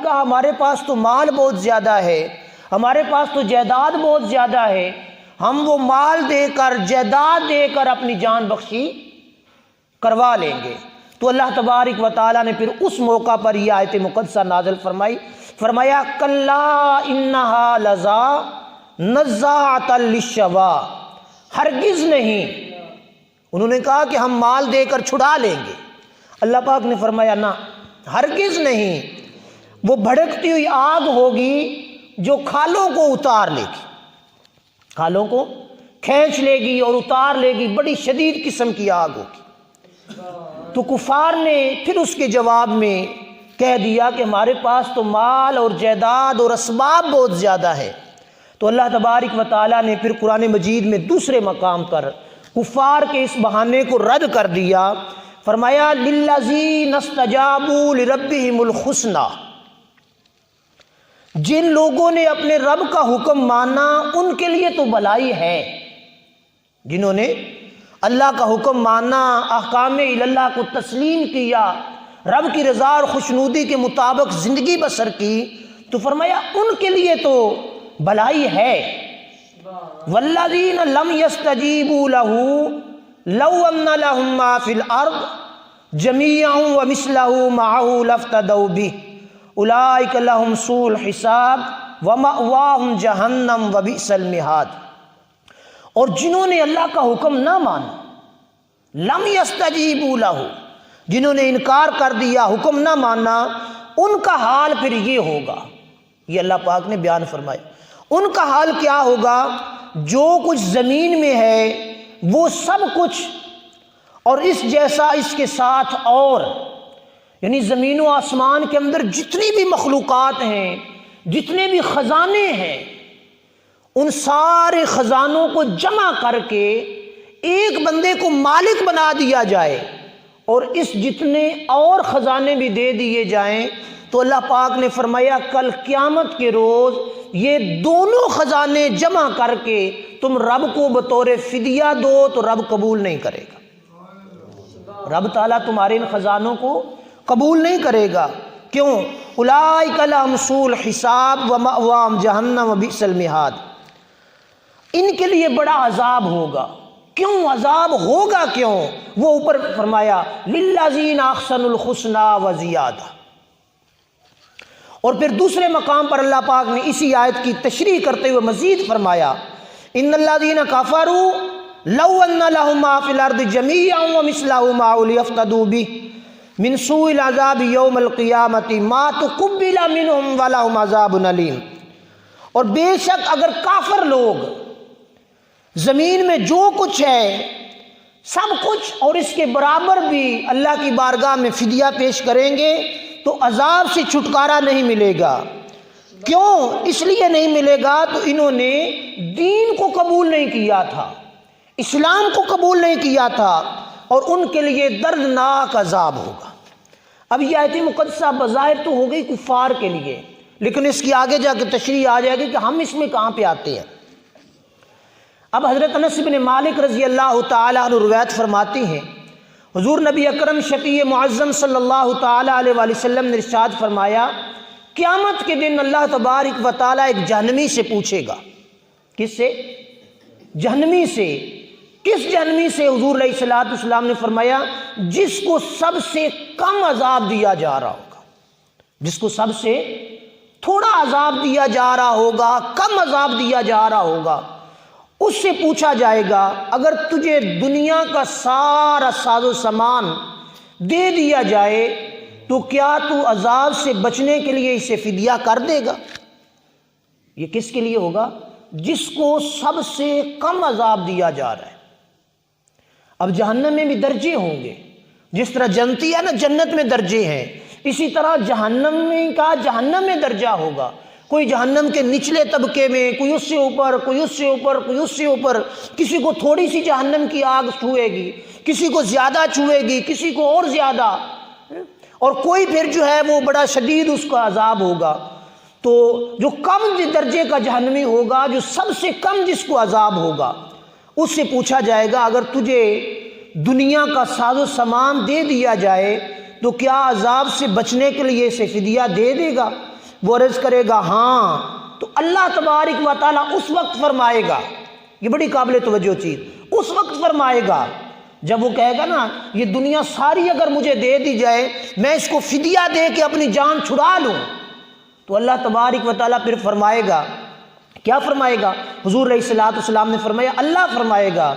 کہا ہمارے پاس تو مال بہت زیادہ ہے، ہمارے پاس تو جائیداد بہت زیادہ ہے، ہم وہ مال دے کر جائیداد دے کر اپنی جان بخشی کروا لیں گے۔ تو اللہ تبارک و تعالیٰ نے پھر اس موقع پر یہ آیت مقدسہ نازل فرمایا کلا انہا لظا نزاعۃ للشوا، ہرگز نہیں، انہوں نے کہا کہ ہم مال دے کر چھڑا لیں گے، اللہ پاک نے فرمایا نہ، ہرگز نہیں، وہ بھڑکتی ہوئی آگ ہوگی جو کھالوں کو اتار لے گی، کھالوں کو کھینچ لے گی اور اتار لے گی، بڑی شدید قسم کی آگ ہوگی۔ تو کفار نے پھر اس کے جواب میں کہہ دیا کہ ہمارے پاس تو مال اور جائیداد اور اسباب بہت زیادہ ہے۔ تو اللہ تبارک و تعالیٰ نے پھر قرآن مجید میں دوسرے مقام پر کفار کے اس بہانے کو رد کر دیا، فرمایا للذین استجابوا لربہم الحسنی، جن لوگوں نے اپنے رب کا حکم مانا ان کے لیے تو بھلائی ہے، جنہوں نے اللہ کا حکم مانا، احکام اللہ کو تسلیم کیا، رب کی رضا اور خوشنودی کے مطابق زندگی بسر کی، تو فرمایا ان کے لیے تو بھلائی ہے۔ والذین لم یستجیبوا لہ لو ان لہم ما فی الارض جمیعا ومثلہ معہ لافتدوا بہ اولئک لہم سوء الحساب ومأواہم جہنم وبئس المہاد۔ اور جنہوں نے اللہ کا حکم نہ مانا، لم یستجیبوا لہ، جنہوں نے انکار کر دیا، حکم نہ مانا، ان کا حال پھر یہ ہوگا، یہ اللہ پاک نے بیان فرمایا، ان کا حال کیا ہوگا، جو کچھ زمین میں ہے وہ سب کچھ اور اس جیسا اس کے ساتھ اور، یعنی زمین و آسمان کے اندر جتنی بھی مخلوقات ہیں، جتنے بھی خزانے ہیں، ان سارے خزانوں کو جمع کر کے ایک بندے کو مالک بنا دیا جائے اور اس جتنے اور خزانے بھی دے دیے جائیں، تو اللہ پاک نے فرمایا کل قیامت کے روز یہ دونوں خزانے جمع کر کے تم رب کو بطور فدیہ دو تو رب قبول نہیں کرے گا، رب تعالیٰ تمہارے ان خزانوں کو قبول نہیں کرے گا۔ کیوں؟ اولئک لہم سوء الحساب ومأواہم جہنم وبئس المہاد، ان کے لیے بڑا عذاب ہوگا۔ کیوں عذاب ہوگا؟ کیوں؟ وہ اوپر فرمایا للذین احسنوا الحسنی وزیادہ، اور پھر دوسرے مقام پر اللہ پاک نے اسی آیت کی تشریح کرتے ہوئے مزید فرمایا ان الذین کفروا لو ان لہم ما فی الارض جمیعا ومثلہ معہ لیفتدوا بہ من سوء العذاب یوم القیامۃ ما تقبل منہم ولہم عذاب علیم۔ اور بے شک اگر کافر لوگ زمین میں جو کچھ ہے سب کچھ اور اس کے برابر بھی اللہ کی بارگاہ میں فدیہ پیش کریں گے تو عذاب سے چھٹکارا نہیں ملے گا۔ کیوں؟ اس لیے نہیں ملے گا تو انہوں نے دین کو قبول نہیں کیا تھا، اسلام کو قبول نہیں کیا تھا، اور ان کے لیے دردناک عذاب ہوگا۔ اب یہ آیت مقدسہ بظاہر تو ہو گئی کفار کے لیے، لیکن اس کی آگے جا کے تشریح آ جائے گی کہ ہم اس میں کہاں پہ آتے ہیں۔ اب حضرت انس بن مالک رضی اللہ تعالیٰ عنہ روایت فرماتی ہیں، حضور نبی اکرم شفیع معظم صلی اللہ تعالیٰ علیہ وآلہ وسلم نے ارشاد فرمایا قیامت کے دن اللہ تبارک و تعالیٰ ایک جہنمی سے پوچھے گا۔ کس سے؟ جہنمی سے۔ کس جہنمی سے؟ حضور علیہ الصلوۃ والسلام نے فرمایا جس کو سب سے کم عذاب دیا جا رہا ہوگا، جس کو سب سے تھوڑا عذاب دیا جا رہا ہوگا، کم عذاب دیا جا رہا ہوگا، اس سے پوچھا جائے گا اگر تجھے دنیا کا سارا ساز و سامان دے دیا جائے تو کیا تو عذاب سے بچنے کے لیے اسے فدیہ کر دے گا؟ یہ کس کے لیے ہوگا؟ جس کو سب سے کم عذاب دیا جا رہا ہے۔ اب جہنم میں بھی درجے ہوں گے، جس طرح جنتی ہے نا جنت میں درجے ہیں، اسی طرح جہنم میں کا جہنم میں درجہ ہوگا۔ کوئی جہنم کے نچلے طبقے میں، کوئی اس سے اوپر، کوئی اس سے اوپر، کوئی اس سے اوپر، کسی کو تھوڑی سی جہنم کی آگ چھوئے گی، کسی کو زیادہ چھوئے گی، کسی کو اور زیادہ، اور کوئی پھر جو ہے وہ بڑا شدید اس کا عذاب ہوگا۔ تو جو کم درجے کا جہنمی ہوگا، جو سب سے کم جس کو عذاب ہوگا، اس سے پوچھا جائے گا اگر تجھے دنیا کا ساز و سامان دے دیا جائے تو کیا عذاب سے بچنے کے لیے اسے فدیہ دے دے گا؟ وہ عرض کرے گا ہاں، تو اللہ تبارک و تعالیٰ اس وقت فرمائے گا، یہ بڑی قابل توجہ چیز، اس وقت فرمائے گا جب وہ کہے گا نا یہ دنیا ساری اگر مجھے دے دی جائے، میں اس کو فدیہ دے کے اپنی جان چھڑا لوں، تو اللہ تبارک و تعالیٰ پھر فرمائے گا، کیا فرمائے گا؟ حضور علیہ الصلوۃ والسلام نے فرمایا، اللہ فرمائے گا